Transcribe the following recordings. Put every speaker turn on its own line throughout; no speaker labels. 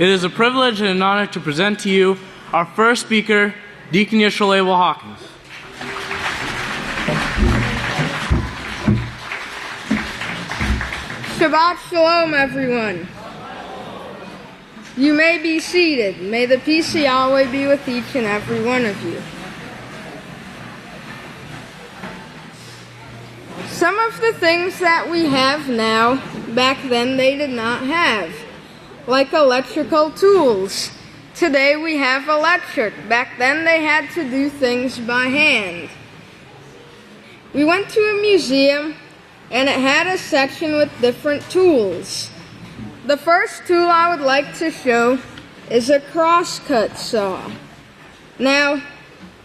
It is a privilege and an honor to present to you our first speaker, Deacon Yisrayl Hawkins.
Shabbat Shalom, everyone. You may be seated. May the peace of Yahweh be with each and every one of you. Some of the things that we have now, back then they did not have, like electrical tools. Today we have electric. Back then they had to do things by hand. We went to a museum and it had a section with different tools. The first tool I would like to show is a crosscut saw. Now,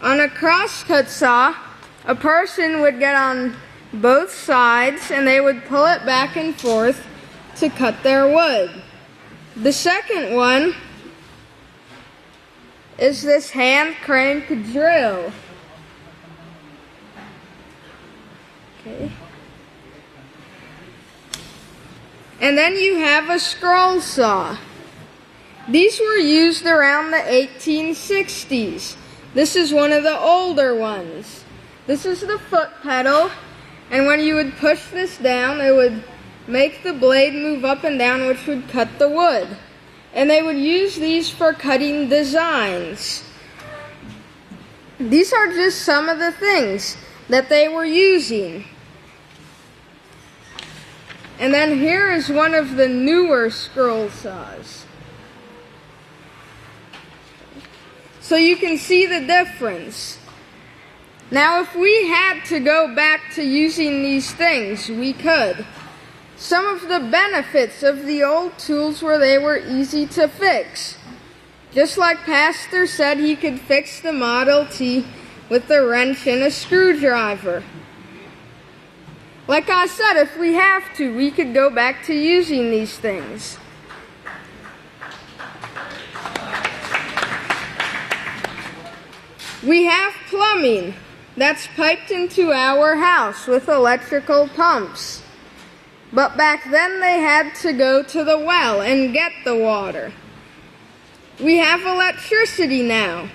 on a crosscut saw, a person would get on both sides and they would pull it back and forth to cut their wood. The second one is this hand crank drill. Okay. And then you have a scroll saw. These were used around the 1860s. This is one of the older ones. This is the foot pedal, and when you would push this down, it would make the blade move up and down, which would cut the wood. And they would use these for cutting designs. These are just some of the things that they were using. And then here is one of the newer scroll saws. So you can see the difference. Now if we had to go back to using these things, we could. Some of the benefits of the old tools were they were easy to fix. Just like Pastor said, he could fix the Model T with a wrench and a screwdriver. Like I said, if we have to, we could go back to using these things. We have plumbing that's piped into our house with electrical pumps. But back then they had to go to the well and get the water. We have electricity now,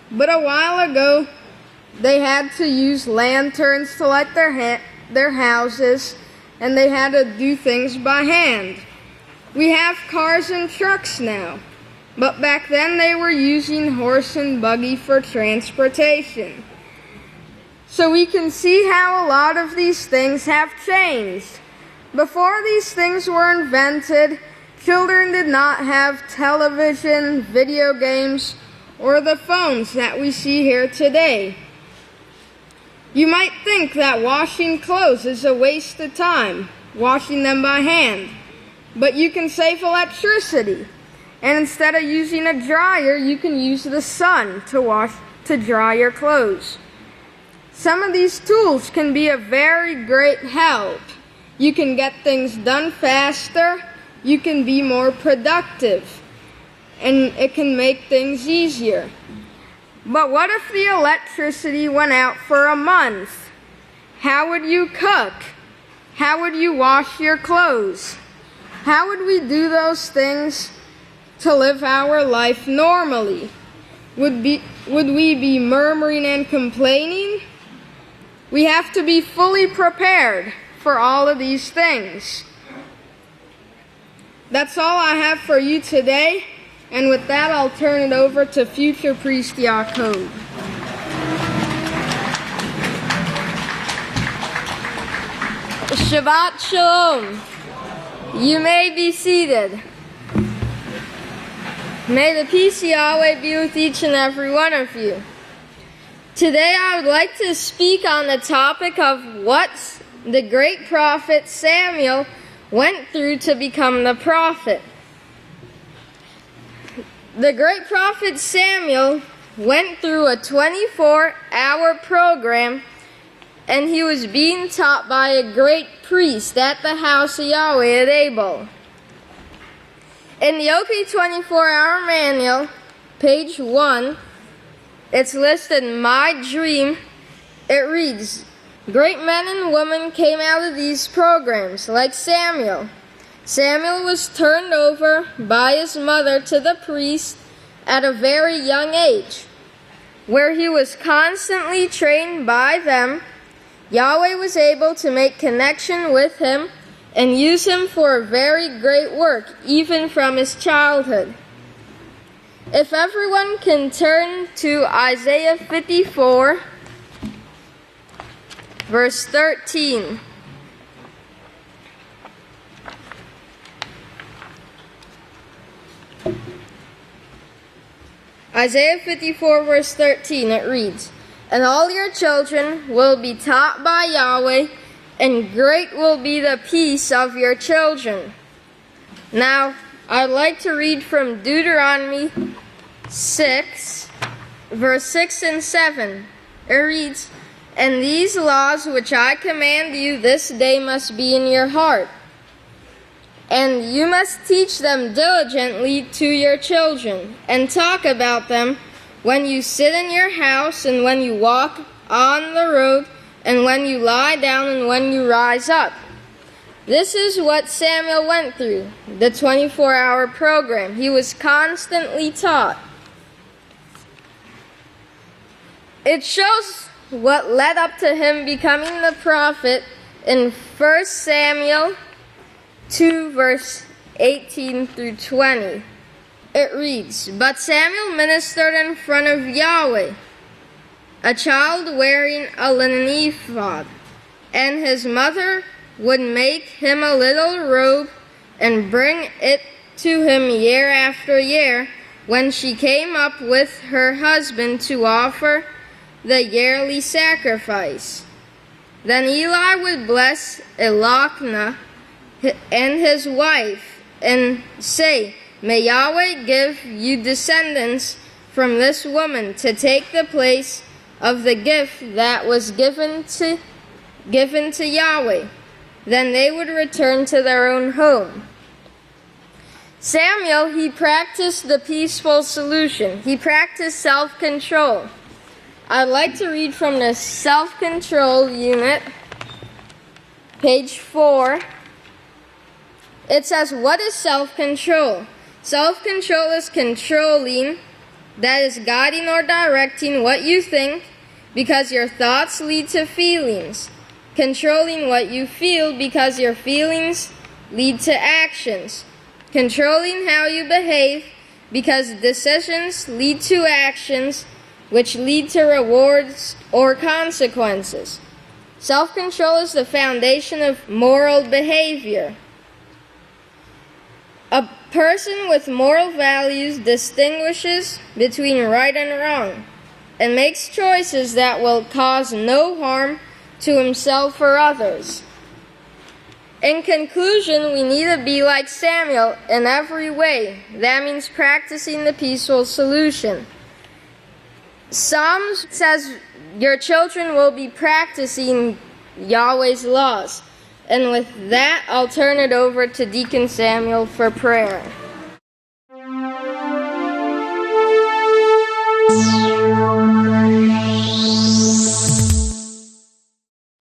but a while ago they had to use lanterns to light their houses, and they had to do things by hand. We have cars and trucks now, but back then they were using horse and buggy for transportation. So we can see how a lot of these things have changed. Before these things were invented, children did not have television, video games, or the phones that we see here today. You might think that washing clothes is a waste of time, washing them by hand, but you can save electricity. And instead of using a dryer, you can use the sun to dry your clothes. Some of these tools can be a very great help. You can get things done faster, you can be more productive, and it can make things easier. But what if the electricity went out for a month? How would you cook? How would you wash your clothes? How would we do those things to live our life normally? Would we be murmuring and complaining? We have to be fully prepared for all of these things. That's all I have for you today. And with that, I'll turn it over to future priest Yaakov.
Shabbat Shalom. You may be seated. May the peace of Yahweh be with each and every one of you. Today I would like to speak on the topic of what the great prophet Samuel went through to become the prophet. The great prophet Samuel went through a 24-hour program, and he was being taught by a great priest at the House of Yahweh at Abelin. In the OK 24-hour manual, page 1, it's listed, My Dream. It reads, great men and women came out of these programs, like Samuel. Samuel was turned over by his mother to the priest at a very young age, where he was constantly trained by them. Yahweh was able to make connection with him and use him for a very great work, even from his childhood. If everyone can turn to Isaiah 54, verse 13. Isaiah 54, verse 13, it reads, "And all your children will be taught by Yahweh, and great will be the peace of your children." Now, I'd like to read from Deuteronomy 6, verse 6 and 7. It reads, "And these laws which I command you this day must be in your heart, and you must teach them diligently to your children, and talk about them when you sit in your house, and when you walk on the road, and when you lie down, and when you rise up." This is what Samuel went through, the 24-hour program. He was constantly taught. It shows what led up to him becoming the prophet in 1 Samuel 2, verse 18 through 20. It reads, "But Samuel ministered in front of Yahweh, a child wearing a linen ephod, and his mother would make him a little robe and bring it to him year after year when she came up with her husband to offer the yearly sacrifice. Then Eli would bless Elkanah and his wife and say, 'May Yahweh give you descendants from this woman to take the place of the gift that was given to Yahweh.' Then they would return to their own home." Samuel, he practiced the peaceful solution. He practiced self-control. I'd like to read from the self-control unit, page 4. It says, "What is self-control? Self-control is controlling, that is guiding or directing what you think, because your thoughts lead to feelings. Controlling what you feel, because your feelings lead to actions. Controlling how you behave, because decisions lead to actions, which lead to rewards or consequences. Self-control is the foundation of moral behavior. A person with moral values distinguishes between right and wrong, and makes choices that will cause no harm to himself or others." In conclusion, we need to be like Samuel in every way. That means practicing the peaceful solution. Psalms says your children will be practicing Yahweh's laws. And with that, I'll turn it over to Deacon Samuel for prayer.